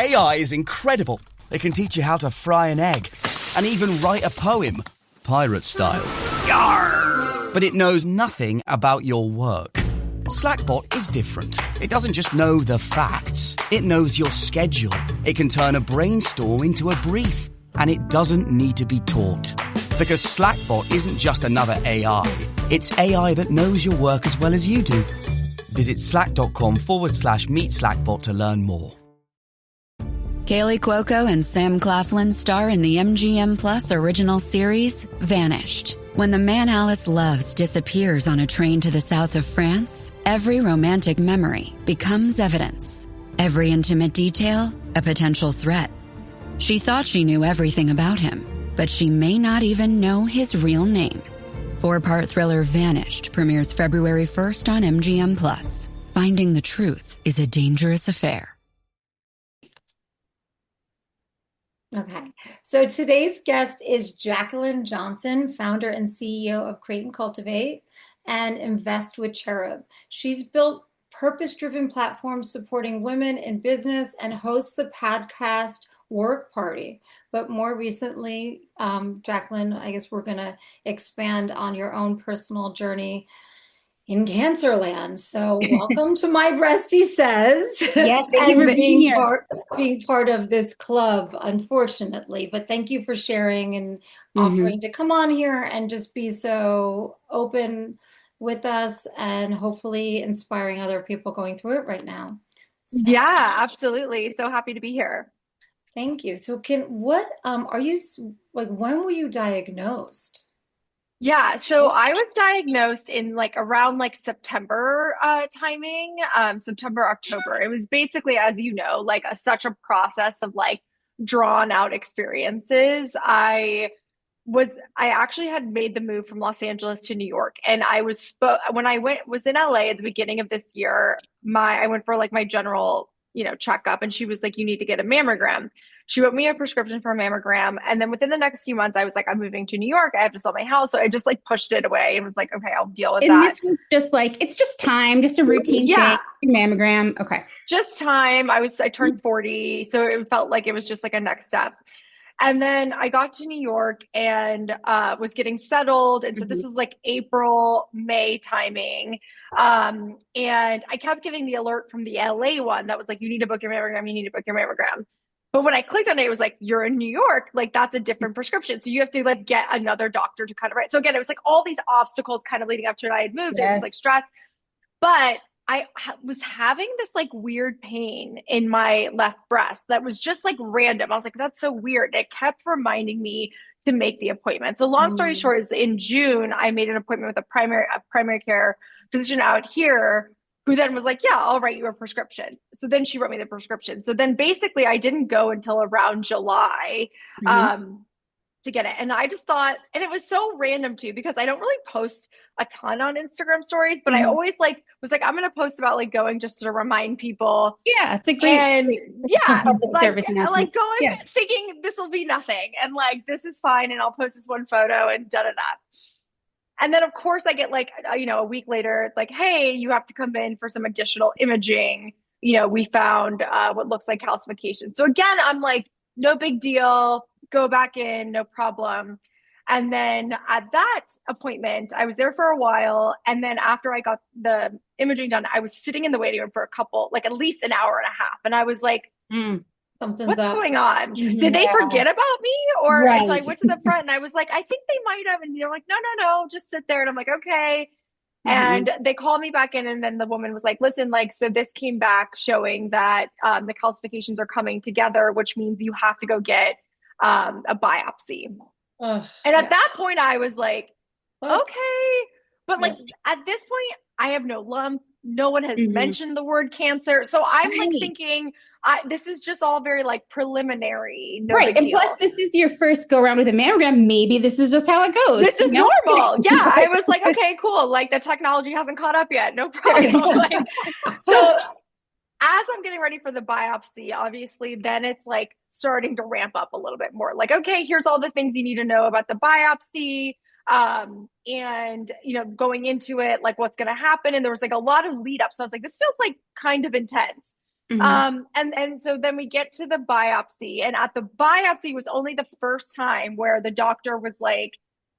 AI is incredible. It can teach you how to fry an egg and even write a poem, pirate style. Yarr! But it knows nothing about your work. Slackbot is different. It doesn't just know the facts. It knows your schedule. It can turn a brainstorm into a brief. And it doesn't need to be taught. Because Slackbot isn't just another AI. It's AI that knows your work as well as you do. Visit slack.com/meet Slackbot to learn more. Kaylee Cuoco and Sam Claflin star in the MGM Plus original series, Vanished. When the man Alice loves disappears on a train to the south of France, every romantic memory becomes evidence. Every intimate detail, a potential threat. She thought she knew everything about him, but she may not even know his real name. 4-part thriller Vanished premieres February 1st on MGM Plus. Finding the truth is a dangerous affair. Okay, so today's guest is Jaclyn Johnson, founder and CEO of Create and Cultivate and Invest with Cherub. She's built purpose-driven platforms supporting women in business and hosts the podcast Work Party. But more recently, Jaclyn, I guess we're going to expand on your own personal journey in Cancerland. So welcome to My Breastie Says. Yeah, thank you for being here. Being part of this club, unfortunately. But thank you for sharing and offering to come on here and just be so open with us and hopefully inspiring other people going through it right now. So. Yeah, absolutely. So happy to be here. Thank you. So are you, like, when were you diagnosed? Yeah, so I was diagnosed in around September timing, September, October. It was basically, as you know, such a process of drawn out experiences. I actually had made the move from Los Angeles to New York, and when I was in LA at the beginning of this year, I went for my general, checkup, and she was like, you need to get a mammogram. She wrote me a prescription for a mammogram. And then within the next few months, I was like, I'm moving to New York. I have to sell my house. So I just pushed it away and was like, okay, I'll deal with that. And this was just it's just time, just a routine thing. Mammogram. Okay. Just time. I turned 40. So it felt like it was just a next step. And then I got to New York and was getting settled. And so this is April, May timing. And I kept getting the alert from the LA one that was you need to book your mammogram. You need to book your mammogram. But when I clicked on it, it was you're in New York, that's a different prescription. So you have to get another doctor to kind of write. So again, it was all these obstacles kind of leading up to it. I had moved, it was stress, but I was having this weird pain in my left breast that was just random. I was like, that's so weird. And it kept reminding me to make the appointment. So long story short is in June, I made an appointment with a primary care physician out here, who then was like, yeah, I'll write you a prescription. So then she wrote me the prescription. So then basically I didn't go until around July to get it. And I just thought, and it was so random too, because I don't really post a ton on Instagram stories, but I always was I'm going to post about going just to remind people. Yeah, it's a great, going thinking this will be nothing. And this is fine. And I'll post this one photo and da-da-da. And then, of course, I get a week later, hey, you have to come in for some additional imaging. We found what looks like calcification. So again, I'm no big deal. Go back in, no problem. And then at that appointment, I was there for a while. And then after I got the imaging done, I was sitting in the waiting room for at least an hour and a half. And I was like, what's going on? Did they forget about me? Or so I went to the front and I was like, I think they might have. And they're like, no, just sit there. And I'm like, okay. And they called me back in. And then the woman was like, listen, so this came back showing that the calcifications are coming together, which means you have to go get a biopsy. And at that point I was like, okay. But at this point, I have no lump. No one has mentioned the word cancer. So I'm thinking, this is just all very preliminary. No right. And deal. Plus this is your first go around with a mammogram. Maybe this is just how it goes. This is normal. Yeah. I was like, okay, cool. The technology hasn't caught up yet. No problem. So as I'm getting ready for the biopsy, obviously, then it's starting to ramp up a little bit more. Okay, here's all the things you need to know about the biopsy. And going into it, what's going to happen. And there was a lot of lead up. So I was like, this feels kind of intense. And so then we get to the biopsy, and at the biopsy was only the first time where the doctor was like,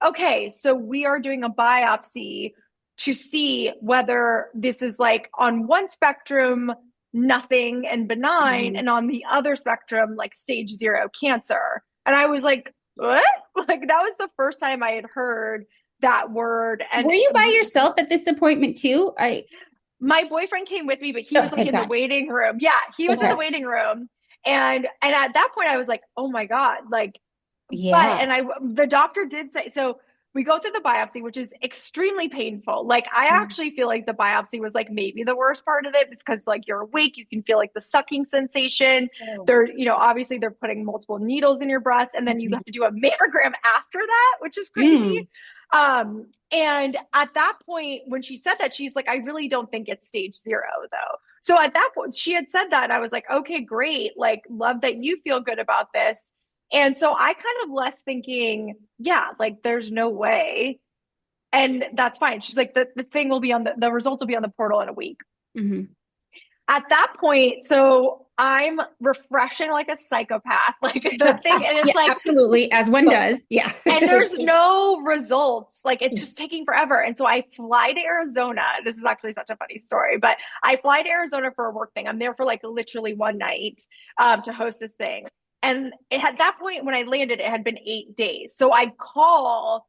okay, so we are doing a biopsy to see whether this is like on one spectrum, nothing and benign, and on the other spectrum, like stage 0 cancer. And I was like, what? Like that was the first time I had heard that word. And were you by yourself at this appointment too? My boyfriend came with me, but he was like in the waiting room. Yeah, he was in the waiting room. And at that point I was like, oh my God, like, the doctor did say, so we go through the biopsy, which is extremely painful. Like I actually feel like the biopsy was like maybe the worst part of it because like you're awake, you can feel like the sucking sensation. They're, obviously they're putting multiple needles in your breast, and then you have to do a mammogram after that, which is crazy. And at that point, when she said that, she's like, I really don't think it's stage 0 though. So at that point, she had said that, and I was like, okay, great. Like, love that you feel good about this. And so I kind of left thinking, yeah, like there's no way. And that's fine. She's like, the thing will be on the results will be on the portal in a week. At that point, so I'm refreshing like a psychopath, like the thing, and it's like absolutely, as one does, and there's no results, like it's just taking forever. And so I fly to Arizona. This is actually such a funny story, but I fly to Arizona for a work thing. I'm there for like literally one night to host this thing. And at that point, when I landed, it had been 8 days. So I call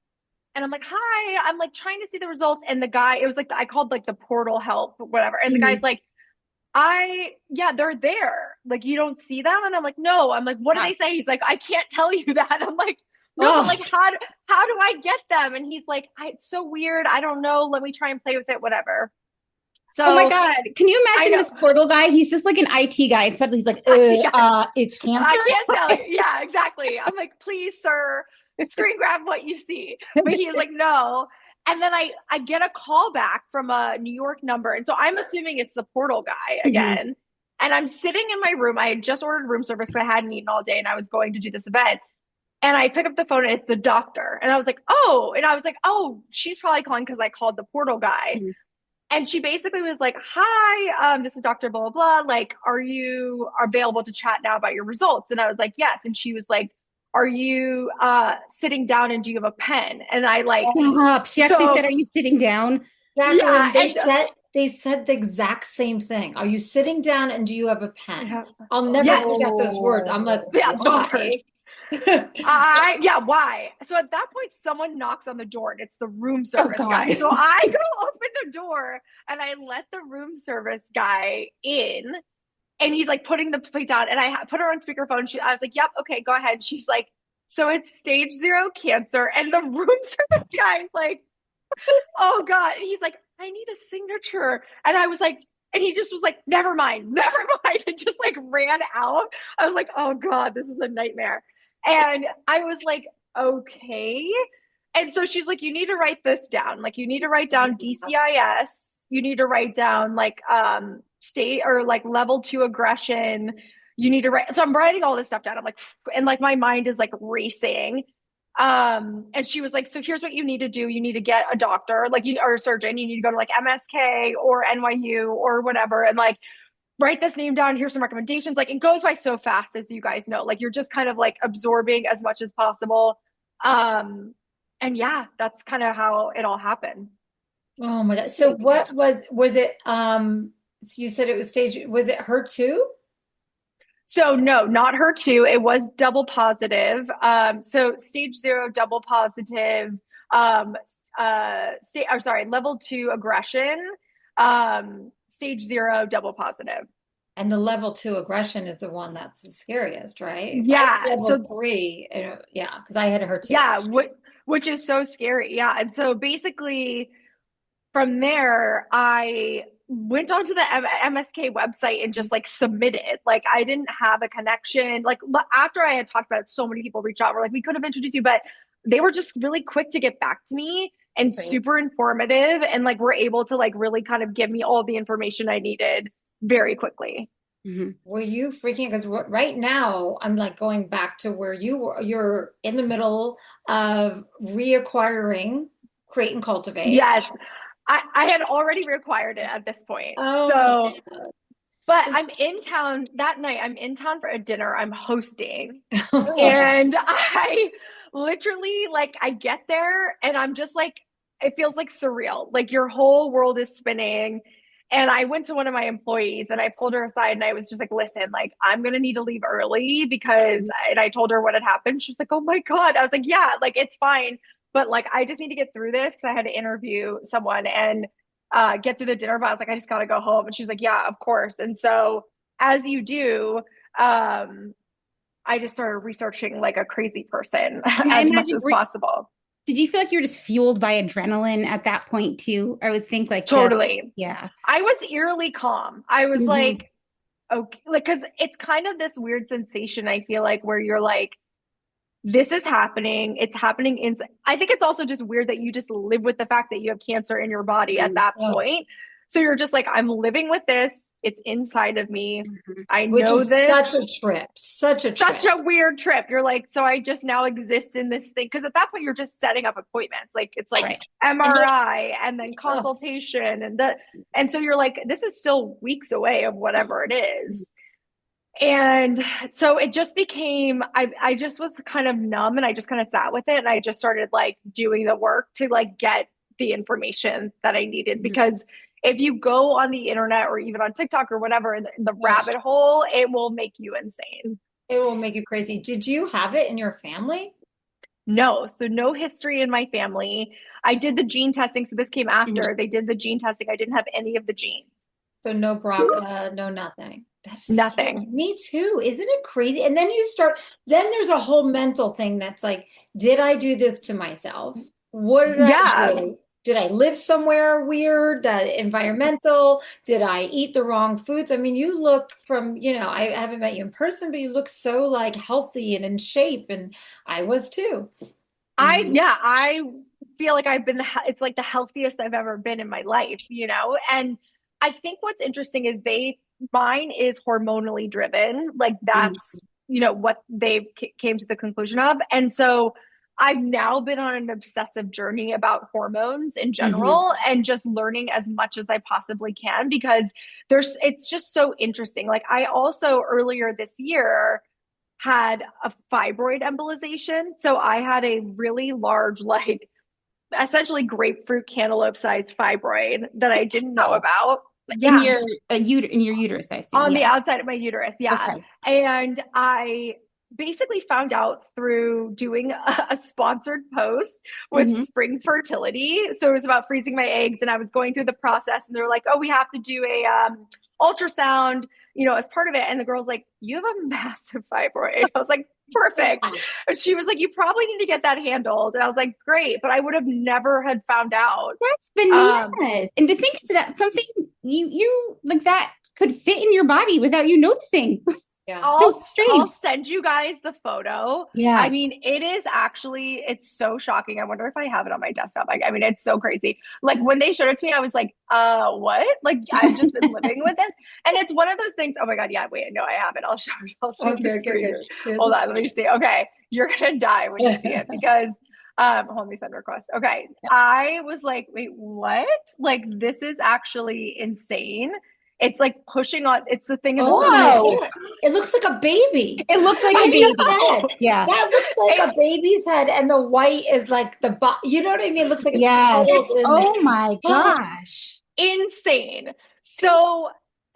and I'm like, hi, I'm like trying to see the results. And the guy, it was like, I called like the portal help, whatever. And the guy's like, they're there. Like, you don't see them? And I'm like, no. I'm like, what do they say? He's like, I can't tell you that. I'm like, no, but like, how do I get them? And he's like, it's so weird. I don't know. Let me try and play with it, whatever. So, oh my God, can you imagine this portal guy? He's just like an IT guy. And suddenly he's like, it's cancer. I can't tell you. Yeah, exactly. I'm like, please, sir, screen grab what you see. But he's like, no. And then I get a call back from a New York number. And so I'm assuming it's the portal guy again. And I'm sitting in my room. I had just ordered room service because I hadn't eaten all day and I was going to do this event. And I pick up the phone and it's the doctor. And I was like, oh, she's probably calling because I called the portal guy. And she basically was like, hi, this is Dr. blah, blah, blah. Like, are you available to chat now about your results? And I was like, yes. And she was like, are you sitting down and do you have a pen? And I like, stop. She actually said, are you sitting down? Jaclyn, they said the exact same thing. Are you sitting down and do you have a pen? I'll never forget those words. I'm like, why? Why? So at that point, someone knocks on the door and it's the room service guy. So I go open the door and I let the room service guy in, and he's like putting the plate down, and I put her on speakerphone. I was like, yep, okay, go ahead. She's like, so it's stage 0 cancer. And the room service guy's like, oh God. And he's like, I need a signature. And I was like, and he just was like, never mind, and just like ran out. I was like, oh God, this is a nightmare. And I was like, okay. And so she's like, you need to write this down. Like, you need to write down DCIS. You need to write down like state or like level 2 aggression. You need to write. So I'm writing all this stuff down. I'm like, and like my mind is like racing. And she was like, so here's what you need to do. You need to get a doctor, like or a surgeon. You need to go to like MSK or NYU or whatever. And like, write this name down. Here's some recommendations. Like, it goes by so fast, as you guys know. Like, you're just kind of like absorbing as much as possible. And yeah, that's kind of how it all happened. Oh my God. So what was it? So you said it was stage, was it HER2? So no, not HER2. It was double positive. So stage 0, double positive, level 2 aggression, stage 0, double positive. And the level 2 aggression is the one that's the scariest, right? Yeah. Level 3, because I had HER2. Yeah, which is so scary. Yeah. And so basically from there, I went onto the MSK website and just like submitted. Like, I didn't have a connection. Like, after I had talked about it, so many people reached out. Were like, we could have introduced you, but they were just really quick to get back to me and super informative, and like were able to like really kind of give me all the information I needed very quickly. Were you freaking? Because right now I'm like going back to where you were. You're in the middle of reacquiring Create and Cultivate. Yes. I had already reacquired it at this point. Oh, so But I'm in town that night. I'm in town for a dinner I'm hosting. Okay. And I literally, like, I get there and I'm just like, it feels like surreal. Like your whole world is spinning. And I went to one of my employees and I pulled her aside and I was just like, listen, like, I'm going to need to leave early because, and I told her what had happened. She was like, oh my God. I was like, yeah, like, it's fine. But like, I just need to get through this because I had to interview someone and get through the dinner. But I was like, I just got to go home. And she was like, yeah, of course. And so, as you do, I just started researching like a crazy person as much as possible. Did you feel like you were just fueled by adrenaline at that point too? I would think like totally. Yeah. I was eerily calm. I was like, okay, like, because it's kind of this weird sensation, I feel like, where you're like, this is happening. It's happening in. I think it's also just weird that you just live with the fact that you have cancer in your body at that point. So you're just like, I'm living with this. It's inside of me. I know this. Such a trip. Such a weird trip. You're like, so I just now exist in this thing. Because at that point, you're just setting up appointments. Like it's like MRI and then consultation and so you're like, this is still weeks away of whatever it is. And so it just became, I just was kind of numb and I just kind of sat with it. And I just started like doing the work to like get the information that I needed because if you go on the internet or even on TikTok or whatever, in the rabbit hole, it will make you insane. It will make you crazy. Did you have it in your family? No. So no history in my family. I did the gene testing. So this came after they did the gene testing. I didn't have any of the genes. So no BRCA, no nothing. That's nothing. Me too. Isn't it crazy? And then then there's a whole mental thing that's like, did I do this to myself? What did I do? Did I live somewhere weird, environmental? Did I eat the wrong foods? I mean, you look I haven't met you in person, but you look so like healthy and in shape. And I was too. I feel like it's like the healthiest I've ever been in my life, And I think what's interesting is mine is hormonally driven. Like that's, what they came to the conclusion of. And so I've now been on an obsessive journey about hormones in general and just learning as much as I possibly can because it's just so interesting. Like I also earlier this year had a fibroid embolization. So I had a really large, like essentially grapefruit cantaloupe sized fibroid that I didn't know about. In your uterus, I assume. On the outside of my uterus, yeah. Okay. And I basically found out through doing a sponsored post with Spring Fertility. So it was about freezing my eggs and I was going through the process and they're like, oh, we have to do a ultrasound, as part of it. And the girl's like, you have a massive fibroid. I was like, perfect. And she was like, you probably need to get that handled. And I was like, great. But I would have never had found out. That's bananas. And to think that something you like that could fit in your body without you noticing. Yeah. I'll send you guys the photo. Yeah. I mean, it's so shocking. I wonder if I have it on my desktop. I mean, it's so crazy. Like when they showed it to me, I was like, what? Like I've just been living with this. And it's one of those things. Oh my God. Yeah, wait, no, I have it. I'll show you. Good. Hold on. Let me see. Okay. You're going to die when you see it because hold me send request. Okay. I was like, wait, what? Like this is actually insane. It's like pushing on. It's the thing. It looks like a baby. It looks like a baby. Head. Yeah. That looks like a baby's head. And the white is like you know what I mean? It looks like it's oh my gosh. Insane. So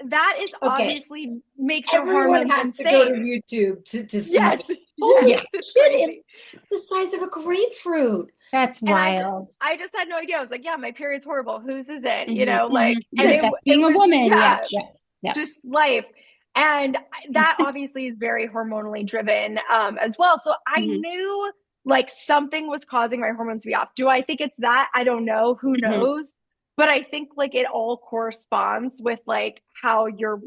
that is obviously makes your hormones has insane. To go to YouTube to see. Yes. It's the size of a grapefruit. That's wild. I just had no idea. I was like, yeah, my period's horrible. Whose is it? Like, and being a woman. Yeah. Just life. And that obviously is very hormonally driven as well. So I knew like something was causing my hormones to be off. Do I think it's that? I don't know. Who knows? But I think like it all corresponds with like how you're,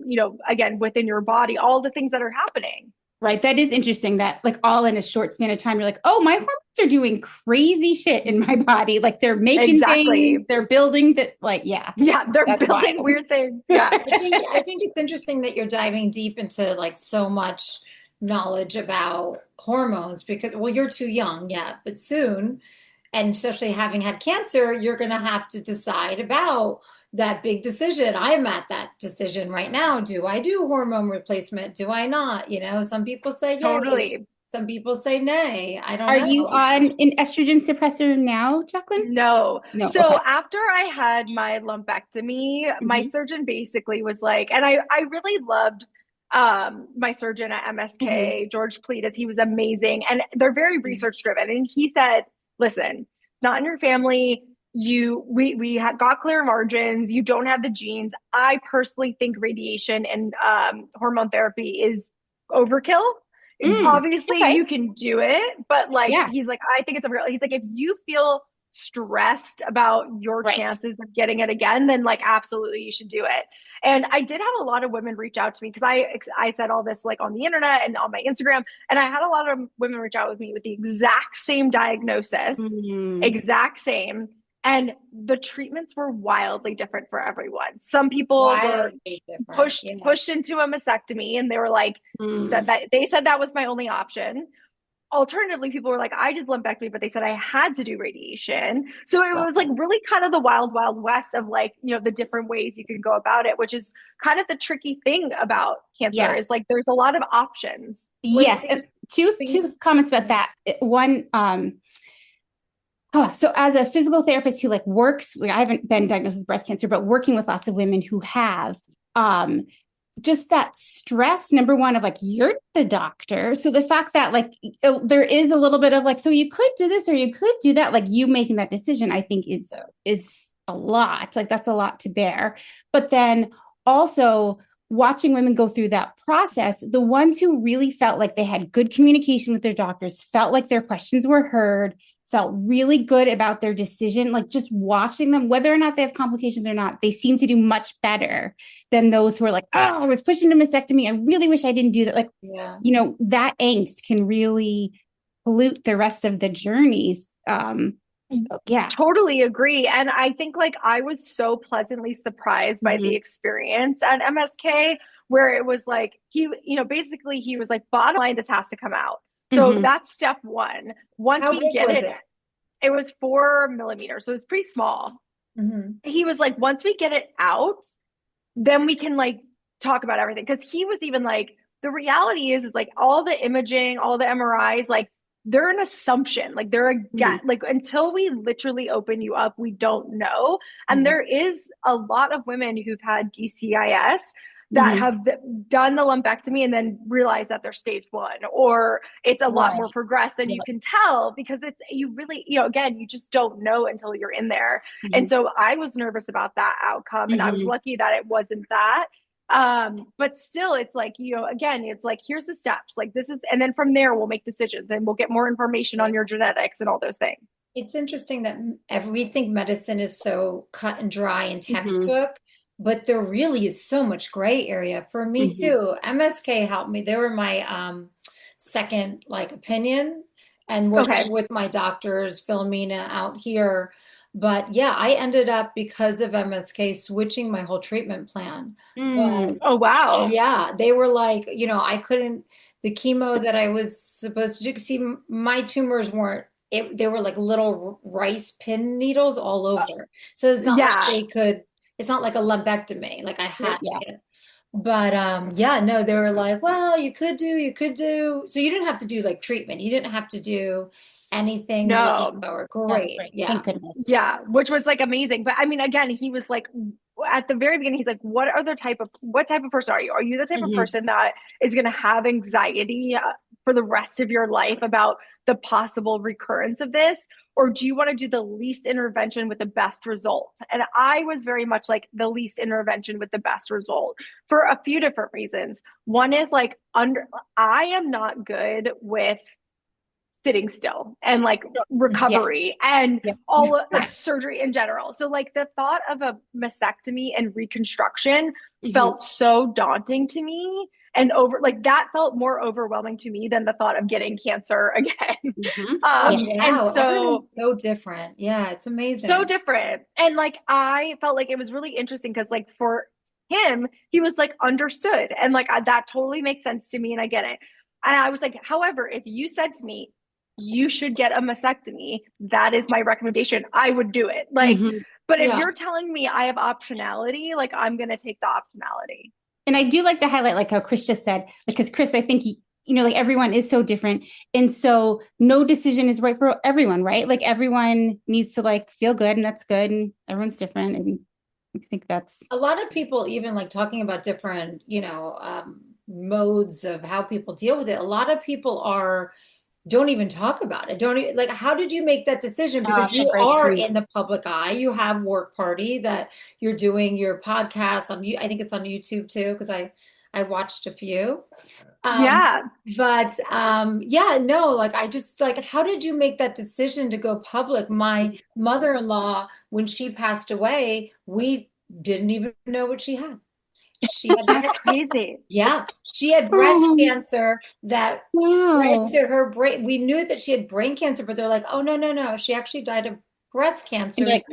again, within your body, all the things that are happening. Right. That is interesting that like all in a short span of time, you're like, oh, my hormones are doing crazy shit in my body. Like they're making things, they're building that Yeah, they're building weird things. Yeah. I think it's interesting that you're diving deep into like so much knowledge about hormones because, well, you're too young yet, but soon, and especially having had cancer, you're going to have to decide about that big decision. I'm at that decision right now. Do I do hormone replacement? Do I not? Some people say yay. Totally. Some people say nay. I don't Are know. you on an estrogen suppressor now, Jaclyn? No. No. So Okay. after I had my lumpectomy, my Mhm. surgeon basically was like, and I really loved my surgeon at MSK, George Pletus. He was amazing. And they're very research driven. And he said, listen, not in your family. We got clear margins. You don't have the genes. I personally think radiation and hormone therapy is overkill. Obviously Okay. you can do it, but like, Yeah. he's like, I think it's a real, he's like, if you feel stressed about your Right. chances of getting it again, then like, absolutely you should do it. And I did have a lot of women reach out to me because I said all this like on the internet and on my Instagram, and I had a lot of women reach out with me with the exact same diagnosis, exact same. And the treatments were wildly different for everyone. Some people were pushed into a mastectomy, and they were like, that they said that was my only option. Alternatively, people were like, I did lumpectomy, but they said I had to do radiation. So it was like really kind of the wild, wild west of like, the different ways you can go about it, which is kind of the tricky thing about cancer is like, there's a lot of options. Yes. And two comments about that. One, so as a physical therapist who like works, I haven't been diagnosed with breast cancer, but working with lots of women who have, just that stress, number one, of like, you're the doctor. So the fact that like, there is a little bit of like, so you could do this or you could do that, like you making that decision, I think is a lot, like that's a lot to bear. But then also watching women go through that process, the ones who really felt like they had good communication with their doctors, felt like their questions were heard, felt really good about their decision, like just watching them, whether or not they have complications or not, they seem to do much better than those who are like, oh, I was pushed into mastectomy. I really wish I didn't do that. Like, that angst can really pollute the rest of the journeys. Totally agree. And I think like I was so pleasantly surprised by the experience at MSK, where it was like, basically he was like, bottom line, this has to come out. So that's step one. Once we get it was 4 millimeters. So it was pretty small. He was like, once we get it out, then we can like talk about everything. Cause he was even like, the reality is like all the imaging, all the MRIs, like they're an assumption. Like they're like until we literally open you up, we don't know. And there is a lot of women who've had DCIS that have done the lumpectomy and then realize that they're stage 1, or it's a lot more progressed than you can tell, because you really, again, you just don't know until you're in there. And so I was nervous about that outcome, and I was lucky that it wasn't that. But still, it's like, again, it's like, here's the steps, like this is, and then from there we'll make decisions and we'll get more information on your genetics and all those things. It's interesting that we think medicine is so cut and dry and textbook. But there really is so much gray area for me too. MSK helped me. They were my second like opinion, and working with my doctors, Philomena out here. But yeah, I ended up, because of MSK, switching my whole treatment plan. But, oh, wow. Yeah, they were like, I couldn't, the chemo that I was supposed to do, see, my tumors weren't, they were like little rice pin needles all over. So it's not like they could, it's not like a lumpectomy, like I had to get. But no, they were like, well, you could do. So you didn't have to do like treatment. You didn't have to do anything. No. Great. Yeah. Thank goodness. Yeah. Which was like amazing. But I mean, again, he was like, at the very beginning, he's like, what type of person are you? Are you the type of person that is going to have anxiety for the rest of your life about the possible recurrence of this? Or do you want to do the least intervention with the best result? And I was very much like the least intervention with the best result for a few different reasons. One is like, I am not good with sitting still and like recovery and all of like surgery in general. So like the thought of a mastectomy and reconstruction felt so daunting to me, and that felt more overwhelming to me than the thought of getting cancer again. And so different. Yeah, it's amazing. So different. And like I felt like it was really interesting because like for him, he was like understood, and like that totally makes sense to me, and I get it. And I was like, however, if you said to me, you should get a mastectomy. That is my recommendation. I would do it. Like, but if you're telling me I have optionality, like I'm going to take the optionality. And I do like to highlight, like how Chris just said, because Chris, I think, you know, like everyone is so different. And so no decision is right for everyone, right? Like everyone needs to like feel good, and that's good. And everyone's different. And I think that's a lot of people, even like talking about different, modes of how people deal with it. A lot of people don't even talk about it. Don't even, like, how did you make that decision? Because you are in the public eye. You have Work Party that you're doing your podcast on. I think it's on YouTube too, because I watched a few. But no, like I just like, how did you make that decision to go public? My mother-in-law, when she passed away, we didn't even know what she had. That's crazy. Yeah, she had breast cancer that spread to her brain. We knew that she had brain cancer, but they're like, oh, no. She actually died of breast cancer. Like,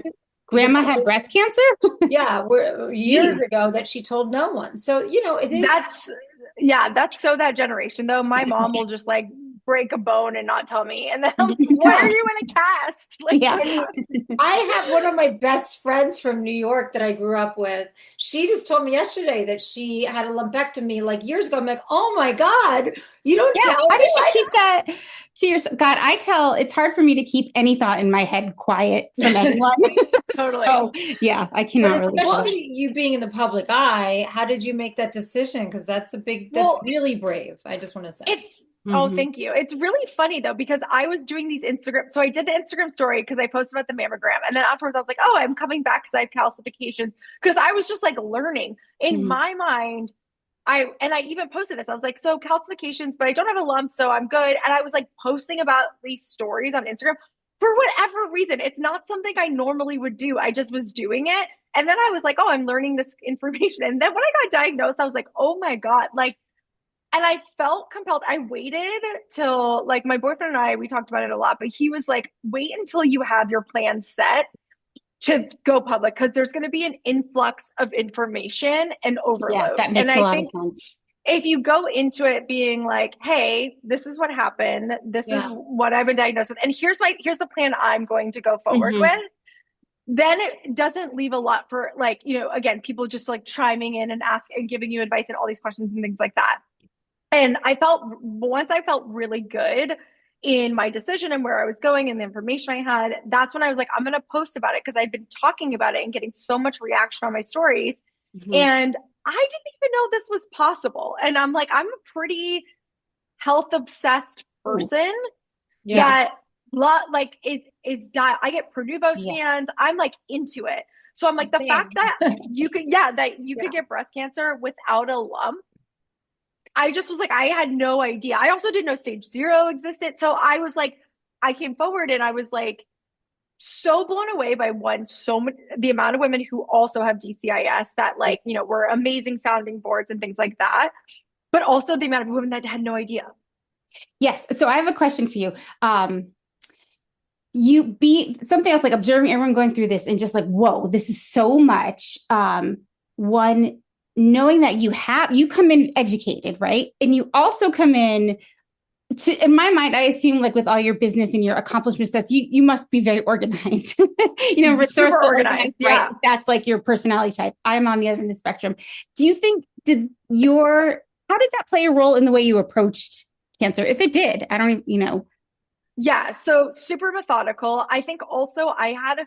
Grandma had breast cancer? Yeah, years ago that she told no one. So, it is. That's so that generation, though. My mom will just like break a bone and not tell me. And then I'm like, why are you in a cast? Like, I have one of my best friends from New York that I grew up with. She just told me yesterday that she had a lumpectomy like years ago. I'm like, oh my God, you don't tell me. How did you keep that to yourself? God, it's hard for me to keep any thought in my head quiet from anyone. Totally. So, yeah, I cannot really. Especially you being in the public eye, how did you make that decision? Because that's really brave. I just want to say. Oh, thank you. It's really funny though, because I was doing these Instagram. So I did the Instagram story because I posted about the mammogram. And then afterwards I was like, oh, I'm coming back because I have calcifications. Because I was just like learning in my mind. I even posted this. I was like, so calcifications, but I don't have a lump, so I'm good. And I was like posting about these stories on Instagram for whatever reason. It's not something I normally would do. I just was doing it. And then I was like, oh, I'm learning this information. And then when I got diagnosed, I was like, oh my God, like, and I felt compelled. I waited till like my boyfriend and I, we talked about it a lot, but he was like, wait until you have your plan set to go public, because there's going to be an influx of information and overload. Yeah, that makes a lot of sense. If you go into it being like, hey, this is what happened. This is what I've been diagnosed with. And here's the plan I'm going to go forward with. Then it doesn't leave a lot for like, again, people just like chiming in and giving you advice and all these questions and things like that. And once I felt really good in my decision and where I was going and the information I had, that's when I was like, I'm going to post about it, because I'd been talking about it and getting so much reaction on my stories. And I didn't even know this was possible. And I'm like, I'm a pretty health obsessed person that like I get Pronuvo scans. I'm like into it. So I'm like, the fact that you could get breast cancer without a lump, I just was like, I had no idea. I also didn't know stage 0 existed. So I was like, I came forward and I was like, so blown away by the amount of women who also have DCIS that like, were amazing sounding boards and things like that, but also the amount of women that had no idea. Yes. So I have a question for you. Something else, like observing everyone going through this and just like, whoa, this is so much. One, knowing that you come in educated, right? And you also come in in my mind, I assume like with all your business and your accomplishments, you must be very organized, resourceful, organized. Right? That's like your personality type. I'm on the other end of the spectrum. Do you think, how did that play a role in the way you approached cancer? If it did, I don't even, Yeah. So super methodical. I think also I had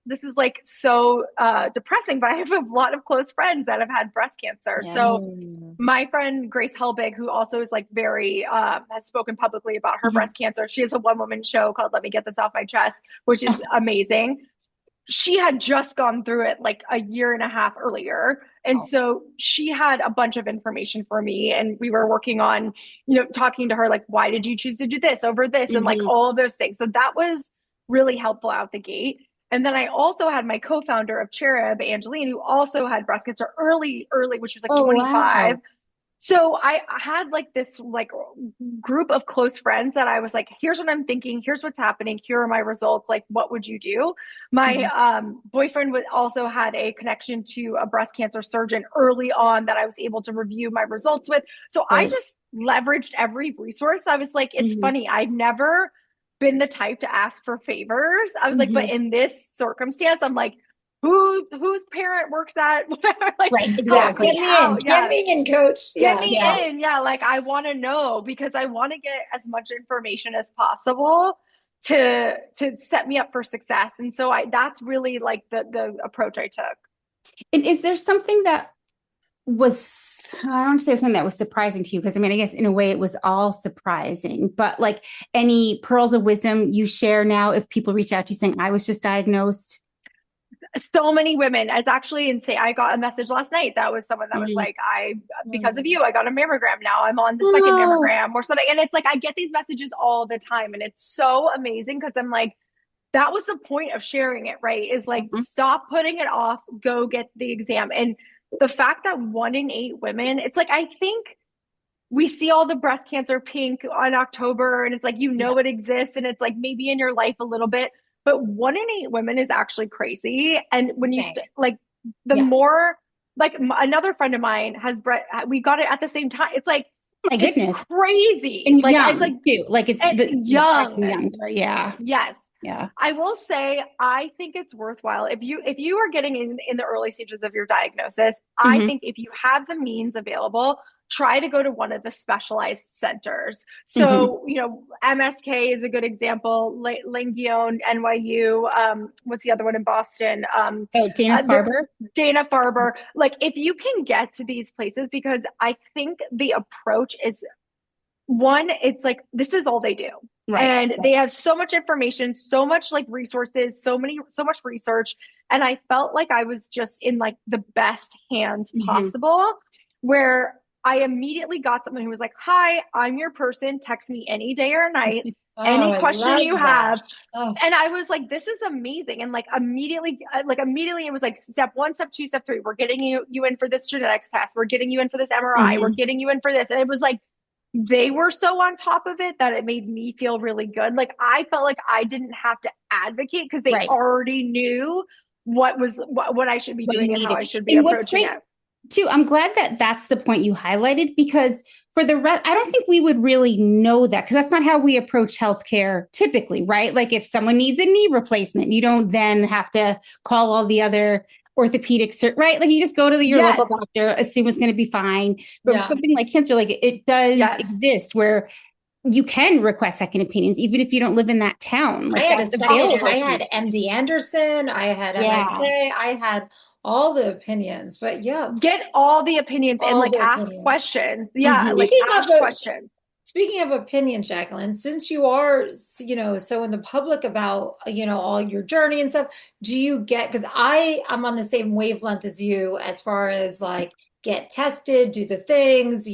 this is like so depressing, but I have a lot of close friends that have had breast cancer. Yeah. So my friend Grace Helbig, who also is like very, has spoken publicly about her breast cancer. She has a 1-woman show called Let Me Get This Off My Chest, which is amazing. She had just gone through it like a year and a half earlier. And so she had a bunch of information for me, and we were working on, talking to her, like, why did you choose to do this over this? And like all of those things. So that was really helpful out the gate. And then I also had my co-founder of Cherub, Angeline, who also had breast cancer early, which was like 25. Wow. So I had like this like group of close friends that I was like, here's what I'm thinking, here's what's happening, here are my results, like what would you do? My boyfriend would also had a connection to a breast cancer surgeon early on that I was able to review my results with. So I just leveraged every resource. I was like, it's funny, I've never been the type to ask for favors. I was like, but in this circumstance, I'm like, whose parent works at whatever, like, right, exactly. Get me in, coach. Get me in. Yeah. Like I want to know because I want to get as much information as possible to set me up for success. And so that's really like the approach I took. And is there something that was, I don't want to say something that was surprising to you, because I mean, I guess in a way it was all surprising, but like any pearls of wisdom you share now if people reach out to you saying, I was just diagnosed? So many women. It's actually insane. I got a message last night that was someone that was like, because of you, I got a mammogram. Now I'm on the second mammogram or something. And it's like, I get these messages all the time. And it's so amazing because I'm like, that was the point of sharing it, right? Is like, stop putting it off, go get the exam. And the fact that 1 in 8 women, it's like, I think we see all the breast cancer pink on October and it's like, it exists. And it's like maybe in your life a little bit. But 1 in 8 women is actually crazy. And when you more, like another friend of mine we got it at the same time. It's like, my goodness, it's crazy. And like, young, it's like, too. Like it's young. Younger. Yeah. Yes. Yeah. I will say, I think it's worthwhile if you are getting in the early stages of your diagnosis, I think if you have the means available, try to go to one of the specialized centers. So, MSK is a good example, Langione, NYU, what's the other one in Boston? Dana-Farber. Dana-Farber. Like if you can get to these places, because I think the approach is one, it's like, this is all they do. Right. And they have so much information, so much like resources, so much research. And I felt like I was just in like the best hands possible, where I immediately got someone who was like, hi, I'm your person. Text me any day or night, any question you have. And I was like, this is amazing. And like immediately it was like step 1, step 2, step 3. We're getting you in for this genetics test. We're getting you in for this MRI. We're getting you in for this. And it was like, they were so on top of it that it made me feel really good. Like I felt like I didn't have to advocate because they already knew what I should be doing and how I should be approaching it. Too, I'm glad that that's the point you highlighted, because for the rest, I don't think we would really know that, because that's not how we approach healthcare typically, right? Like if someone needs a knee replacement, you don't then have to call all the other orthopedics, right? Like you just go to your local doctor, assume it's going to be fine. But for something like cancer, like it does exist where you can request second opinions, even if you don't live in that town. Like I had MD Anderson, I had MSK, I had all the opinions, but get all the opinions and like ask questions. Like ask questions. Speaking of opinions, Jaclyn, since you are, so in the public about, all your journey and stuff, do you get, because I'm on the same wavelength as you as far as like get tested, do the things,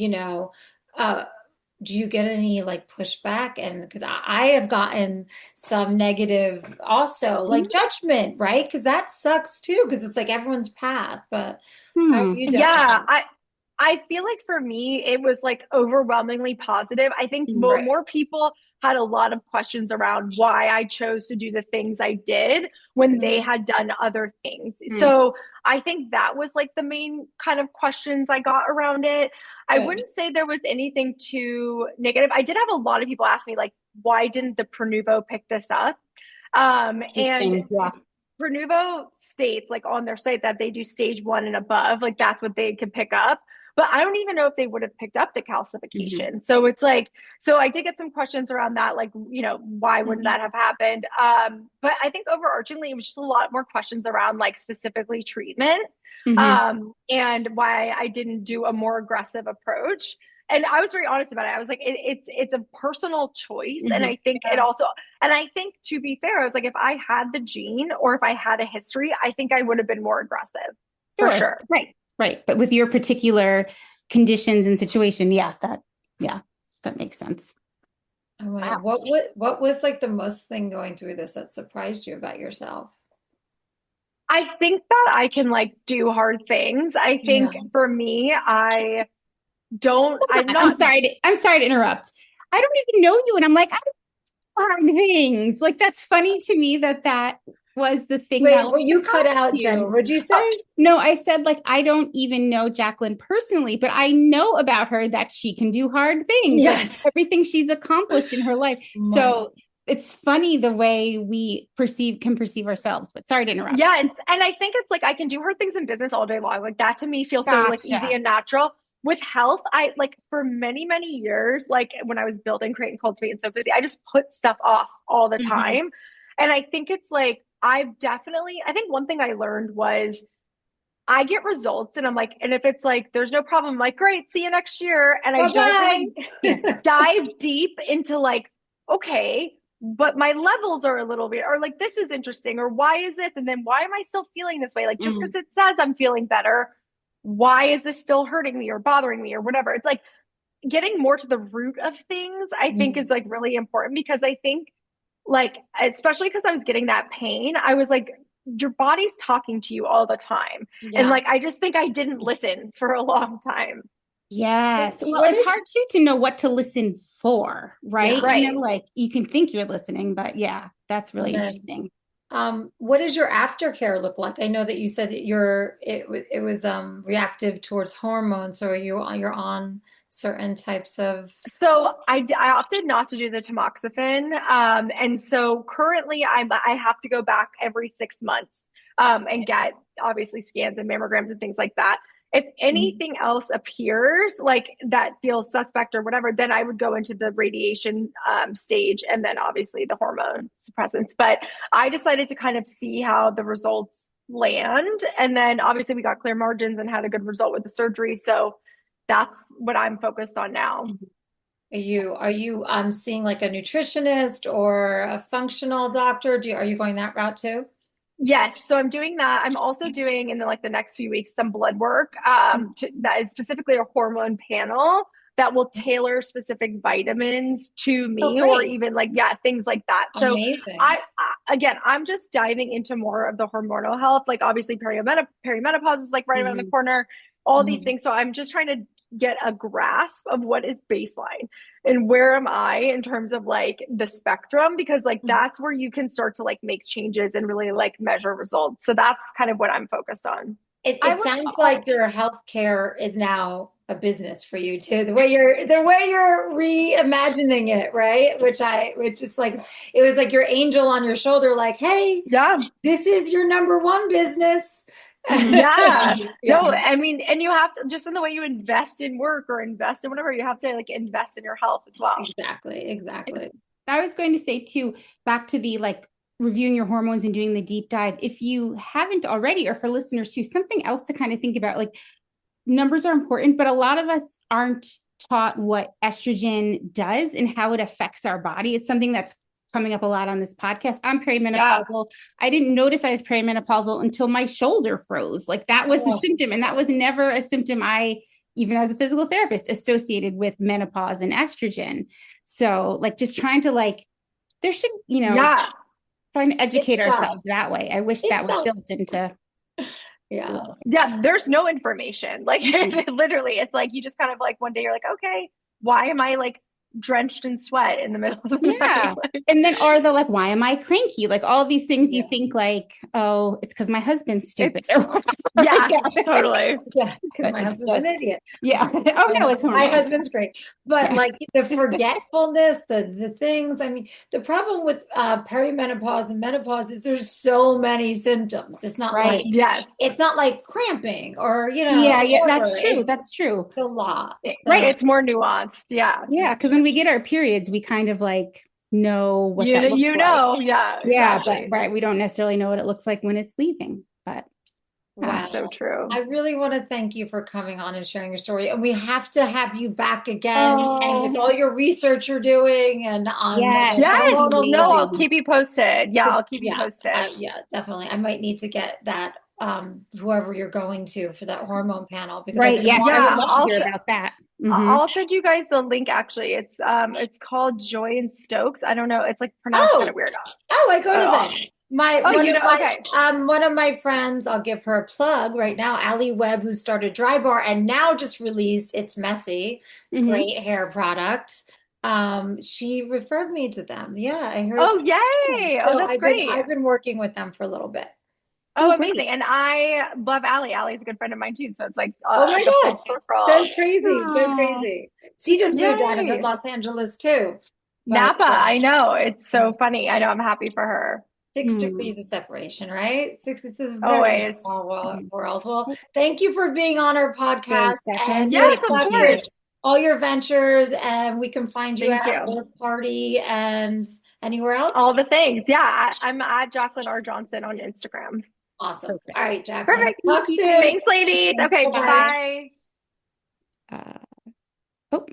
do you get any like pushback? And because I have gotten some negative also, like judgment, right? Because that sucks too, because it's like everyone's path. But how are you doing? I feel like for me, it was like overwhelmingly positive. I think more people had a lot of questions around why I chose to do the things I did when they had done other things. So I think that was like the main kind of questions I got around it. I wouldn't say there was anything too negative. I did have a lot of people ask me like, why didn't the Prenuvo pick this up? And Prenuvo states like on their site that they do stage 1 and above, like that's what they could pick up. But I don't even know if they would have picked up the calcification. So it's like, so I did get some questions around that, like, why wouldn't that have happened? But I think overarchingly, it was just a lot more questions around like specifically treatment and why I didn't do a more aggressive approach. And I was very honest about it. I was like, it's a personal choice. And I think I think to be fair, I was like, if I had the gene or if I had a history, I think I would have been more aggressive for sure. Right. But with your particular conditions and situation, that makes sense. Oh, wow. What was like the most thing going through this that surprised you about yourself? I think that I can like do hard things. I think for me, I I'm sorry to interrupt. I don't even know you. And I'm like, I don't know hard things. Like, that's funny to me that was the thing. Wait, well, you cut out, Jen. What'd you say? No, I said, like, I don't even know Jaclyn personally, but I know about her that she can do hard things. Yes. Like, everything she's accomplished in her life. So it's funny the way we can perceive ourselves, but sorry to interrupt. Yes. And I think it's like, I can do hard things in business all day long. Like, that to me feels so like easy and natural. With health, I like for many, many years, like when I was building Create and Cultivate and So Busy, I just put stuff off all the time. And I think it's like, I think one thing I learned was I get results and I'm like, and if it's like, there's no problem, I'm like, great, see you next year. And I don't really dive deep into like, okay, but my levels are a little bit, or like, this is interesting, or why is this? And then why am I still feeling this way? Like, just because it says I'm feeling better, why is this still hurting me or bothering me or whatever? It's like getting more to the root of things, I think is like really important, because I think like, especially because I was getting that pain, I was like, your body's talking to you all the time. And like, I just think I didn't listen for a long time. Yes. Well, it's hard to know what to listen for, right? Yeah, right. You know, like you can think you're listening, but yeah, that's really interesting. What does your aftercare look like? I know that you said that it was reactive towards hormones, so you're on certain types of. So I opted not to do the tamoxifen, and so currently I have to go back every 6 months and get obviously scans and mammograms and things like that. If anything else appears like that feels suspect or whatever, then I would go into the radiation stage, and then obviously the hormone suppressants. But I decided to kind of see how the results land. And then obviously we got clear margins and had a good result with the surgery. So that's what I'm focused on now. Are you seeing like a nutritionist or a functional doctor? Are you going that route too? Yes. So I'm doing that. I'm also doing in the next few weeks some blood work that is specifically a hormone panel that will tailor specific vitamins to me, or even things like that. Amazing. So I'm just diving into more of the hormonal health. Like obviously perimenopause is like right around the corner, all these things. So I'm just trying to get a grasp of what is baseline and where am I in terms of like the spectrum, because like that's where you can start to like make changes and really like measure results. So that's kind of what I'm focused on. It sounds like your healthcare is now a business for you too. The way you're reimagining it, right? Which is like, it was like your angel on your shoulder, like, hey, this is your number one business. No, I mean, and you have to, just in the way you invest in work or invest in whatever, you have to like invest in your health as well. Exactly. I was going to say too, back to the like reviewing your hormones and doing the deep dive. If you haven't already, or for listeners too, something else to kind of think about, like numbers are important, but a lot of us aren't taught what estrogen does and how it affects our body. It's something that's coming up a lot on this podcast. I'm perimenopausal. I didn't notice I was perimenopausal until my shoulder froze. Like that was a symptom, and that was never a symptom I, even as a physical therapist, associated with menopause and estrogen. So like just trying to like, there should, trying to educate ourselves that way. I wish that was built into. There's no information. Like literally, it's like, you just kind of like, one day you're like, okay, why am I like drenched in sweat in the middle of the night? And then are the like, why am I cranky? Like all these things you think like, oh, it's because my husband's stupid. Totally. Yeah, because my husband's an idiot. Oh no, it's my husband's great. But like the forgetfulness, the things. I mean, the problem with perimenopause and menopause is there's so many symptoms. It's not like it's not like cramping or that's true. That's true. It's a lot. Right. It's more nuanced. Yeah. Because when we get our periods, we kind of like know what that looks like. Exactly. But we don't necessarily know what it looks like when it's leaving. But that's so true. I really want to thank you for coming on and sharing your story. And we have to have you back again, and with all your research you're doing and on. I'll keep you posted. I'll keep you posted. Definitely. I might need to get that whoever you're going to for that hormone panel, because I would love to hear about that. I'll send you guys the link. Actually, it's called Joy and Stokes. I don't know. It's like pronounced kind of weird. I go to that. One of my friends, I'll give her a plug right now, Allie Webb, who started Dry Bar and now just released It's Messy, great hair product. She referred me to them. Yeah, I heard. Oh, yay. Oh, So that's great. I've been working with them for a little bit. Oh, amazing. And I love Allie. Allie's a good friend of mine too. So it's like, oh my God, so crazy, so crazy. She just moved out of Los Angeles too. Napa, I know. It's so funny. I know. I'm happy for her. 6 degrees of separation, right? It's a very Always. small world. Well, thank you for being on our podcast. And yes, of course. All your ventures, and we can find you at Work Party and anywhere else. All the things. Yeah, I'm at Jaclyn R. Johnson on Instagram. Awesome. All right, Jaclyn. Perfect. Talk soon. Thanks, ladies. Okay, bye.